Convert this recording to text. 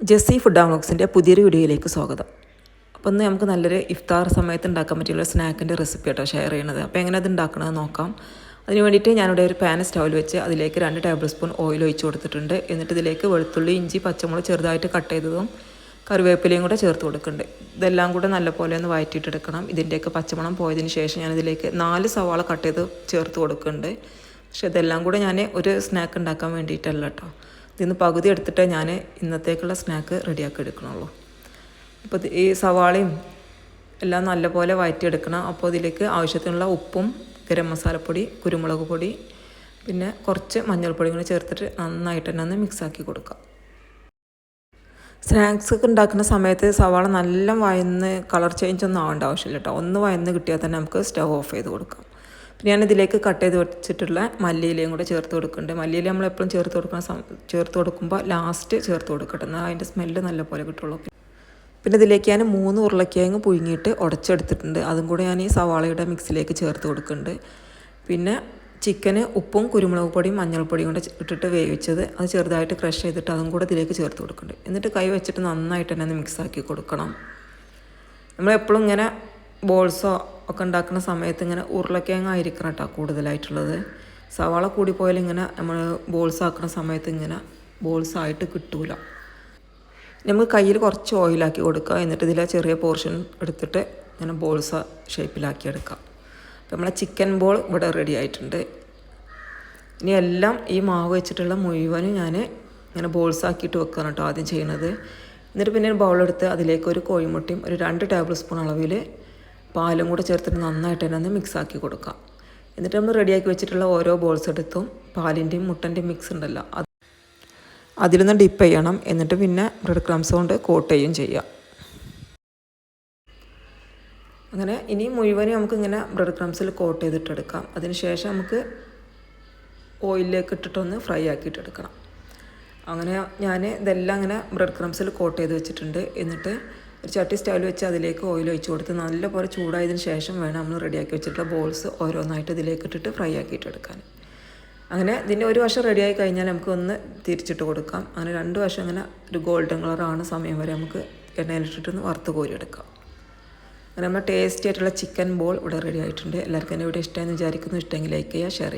Jessy food വ്ളോഗ്സിൻ്റെ പുതിയൊരു വീഡിയോയിലേക്ക് സ്വാഗതം. അപ്പോൾ ഇന്ന് നമുക്ക് നല്ലൊരു ഇഫ്താർ സമയത്ത് ഉണ്ടാക്കാൻ പറ്റിയുള്ള സ്നാക്കിൻ്റെ റെസിപ്പി ആയിട്ടോ ഷെയർ ചെയ്യണത്. അപ്പോൾ എങ്ങനെ അത് ഉണ്ടാക്കണമെന്ന് നോക്കാം. അതിന് വേണ്ടിയിട്ട് ഞാനിവിടെ ഒരു പാൻ സ്റ്റൗവിൽ വെച്ച് അതിലേക്ക് 2 ടേബിൾ സ്പൂൺ ഓയിൽ ഒഴിച്ച് കൊടുത്തിട്ടുണ്ട്. എന്നിട്ട് ഇതിലേക്ക് വെളുത്തുള്ളി, ഇഞ്ചി, പച്ചമുളക് ചെറുതായിട്ട് കട്ട് ചെയ്തതും കറിവേപ്പിലയും കൂടെ ചേർത്ത് കൊടുക്കുന്നുണ്ട്. ഇതെല്ലാം കൂടെ നല്ലപോലെ ഒന്ന് വഴറ്റിയിട്ടെടുക്കണം. ഇതിൻ്റെയൊക്കെ പച്ചമണം പോയതിന് ശേഷം ഞാനിതിലേക്ക് 4 സവാള കട്ട് ചെയ്ത് ചേർത്ത് കൊടുക്കുന്നുണ്ട്. പക്ഷേ ഇതെല്ലാം കൂടെ ഞാൻ ഒരു സ്നാക്ക് ഉണ്ടാക്കാൻ വേണ്ടിയിട്ടല്ല കേട്ടോ. ഇതിന്ന് പകുതി എടുത്തിട്ട് ഞാൻ ഇന്നത്തേക്കുള്ള സ്നാക്ക് റെഡിയാക്കി എടുക്കണുള്ളൂ. അപ്പോൾ ഈ സവാളയും എല്ലാം നല്ലപോലെ വഴറ്റിയെടുക്കണം. അപ്പോൾ ഇതിലേക്ക് ആവശ്യത്തിനുള്ള ഉപ്പും ഗരം മസാലപ്പൊടി, കുരുമുളക് പൊടി, പിന്നെ കുറച്ച് മഞ്ഞൾപ്പൊടി കൂടി ചേർത്തിട്ട് നന്നായിട്ട് തന്നെ ഒന്ന് മിക്സാക്കി കൊടുക്കാം. സ്നാക്സ് ഒക്കെ ഉണ്ടാക്കുന്ന സമയത്ത് സവാള നല്ല വഴന്ന് കളർ ചേഞ്ച് ഒന്നും ആവേണ്ട ആവശ്യമില്ല കേട്ടോ. ഒന്ന് വഴന്ന് കിട്ടിയാൽ തന്നെ നമുക്ക് സ്റ്റവ് ഓഫ് ചെയ്ത് കൊടുക്കാം. പിന്നെ ഞാനിതിലേക്ക് കട്ട് ചെയ്ത് വെച്ചിട്ടുള്ള മല്ലിയിലയും കൂടെ ചേർത്ത് കൊടുക്കുന്നുണ്ട്. മല്ലിയില നമ്മളെപ്പോഴും ചേർത്ത് കൊടുക്കുമ്പോൾ ലാസ്റ്റ് ചേർത്ത് കൊടുക്കട്ടെ, എന്നാൽ അതിൻ്റെ സ്മെല്ല് നല്ലപോലെ കിട്ടുള്ളൂ. പിന്നെ ഇതിലേക്ക് ഞാൻ 3 ഉരുളക്കിഴങ്ങ് പുഴുങ്ങിയിട്ട് ഉടച്ചെടുത്തിട്ടുണ്ട്. അതും കൂടെ ഞാൻ ഈ സവാളയുടെ മിക്സിലേക്ക് ചേർത്ത് കൊടുക്കുന്നുണ്ട്. പിന്നെ ചിക്കന് ഉപ്പും കുരുമുളക് പൊടിയും മഞ്ഞൾപ്പൊടിയും കൂടെ ഇട്ടിട്ട് വേവിച്ചത് അത് ചെറുതായിട്ട് ക്രഷ് ചെയ്തിട്ട് അതും കൂടെ ഇതിലേക്ക് ചേർത്ത് കൊടുക്കുന്നുണ്ട്. എന്നിട്ട് കൈ വെച്ചിട്ട് നന്നായിട്ട് തന്നെ മിക്സാക്കി കൊടുക്കണം. നമ്മളെപ്പോഴും ഇങ്ങനെ ബോൾസോ ഒക്കെ ഉണ്ടാക്കുന്ന സമയത്ത് ഇങ്ങനെ ഉരുളക്കിഴങ്ങ് ആയിരിക്കണം കേട്ടോ കൂടുതലായിട്ടുള്ളത്. സവാള കൂടിപ്പോയാൽ ഇങ്ങനെ നമ്മൾ ബോൾസ് ആക്കുന്ന സമയത്ത് ഇങ്ങനെ ബോൾസായിട്ട് കിട്ടൂല. നമുക്ക് കയ്യിൽ കുറച്ച് ഓയിലാക്കി കൊടുക്കുക. എന്നിട്ട് ഇതിലെ ചെറിയ പോർഷൻ എടുത്തിട്ട് ഇങ്ങനെ ബോൾസ് ഷേപ്പിലാക്കി എടുക്കാം. അപ്പോൾ നമ്മളെ ചിക്കൻ ബോൾ ഇവിടെ റെഡി ആയിട്ടുണ്ട്. ഇനി എല്ലാം ഈ മാവ് വെച്ചിട്ടുള്ള മുഴുവനും ഞാൻ ഇങ്ങനെ ബോൾസ് ആക്കിയിട്ട് വെക്കണം കേട്ടോ ആദ്യം ചെയ്യണത്. എന്നിട്ട് പിന്നെ ഒരു ബൗളെടുത്ത് അതിലേക്ക് ഒരു കോഴിമുട്ടയും ഒരു 2 ടേബിൾ സ്പൂൺ അളവിൽ പാലും കൂടെ ചേർത്തിട്ട് നന്നായിട്ട് തന്നെ ഒന്ന് മിക്സാക്കി കൊടുക്കാം. എന്നിട്ട് നമ്മൾ റെഡിയാക്കി വെച്ചിട്ടുള്ള ഓരോ ബോൾസ് എടുത്തും പാലിൻ്റെയും മുട്ടൻ്റെയും മിക്സ് ഉണ്ടല്ലോ അതിലൊന്ന് ഡിപ്പ് ചെയ്യണം. എന്നിട്ട് പിന്നെ ബ്രെഡ് ക്രംസ് കൊണ്ട് കോട്ട് ചെയ്യുകയും ചെയ്യാം. അങ്ങനെ ഇനി മുഴുവനും നമുക്കിങ്ങനെ ബ്രെഡ് ക്രംസിൽ കോട്ട് ചെയ്തിട്ടെടുക്കാം. അതിന് ശേഷം നമുക്ക് ഓയിലിലേക്ക് ഇട്ടിട്ടൊന്ന് ഫ്രൈ ആക്കിയിട്ടെടുക്കണം. അങ്ങനെ ഞാൻ ഇതെല്ലാം അങ്ങനെ ബ്രെഡ് ക്രംസിൽ കോട്ട് ചെയ്ത് വെച്ചിട്ടുണ്ട്. എന്നിട്ട് ഒരു ചട്ടി സ്റ്റൗവിൽ വെച്ച് അതിലേക്ക് ഓയിൽ ഒഴിച്ച് കൊടുത്ത് നല്ലപോലെ ചൂടായതിന് ശേഷം വേണം നമ്മൾ റെഡിയാക്കി വെച്ചിട്ടുള്ള ബോൾസ് ഓരോന്നായിട്ട് ഇതിലേക്ക് ഇട്ടിട്ട് ഫ്രൈ ആക്കിയിട്ടെടുക്കാൻ. അങ്ങനെ ഇതിൻ്റെ ഒരു വശം റെഡിയായി കഴിഞ്ഞാൽ നമുക്ക് ഒന്ന് തിരിച്ചിട്ട് കൊടുക്കാം. അങ്ങനെ 2 വശം ഇങ്ങനെ ഒരു ഗോൾഡൻ കളറാണ് സമയം വരെ നമുക്ക് എണ്ണയിലിട്ടിട്ടൊന്ന് വറുത്ത് കോരിയെടുക്കാം. അങ്ങനെ നമ്മൾ ടേസ്റ്റി ആയിട്ടുള്ള ചിക്കൻ ബോൾ ഇവിടെ റെഡി ആയിട്ടുണ്ട്. എല്ലാവർക്കും എൻ്റെ വീഡിയോ ഇഷ്ടമായെന്ന് വിചാരിക്കുന്നു. ഇഷ്ടമെങ്കിൽ ലൈക്ക് ചെയ്യുക, ഷെയർ ചെയ്യുക.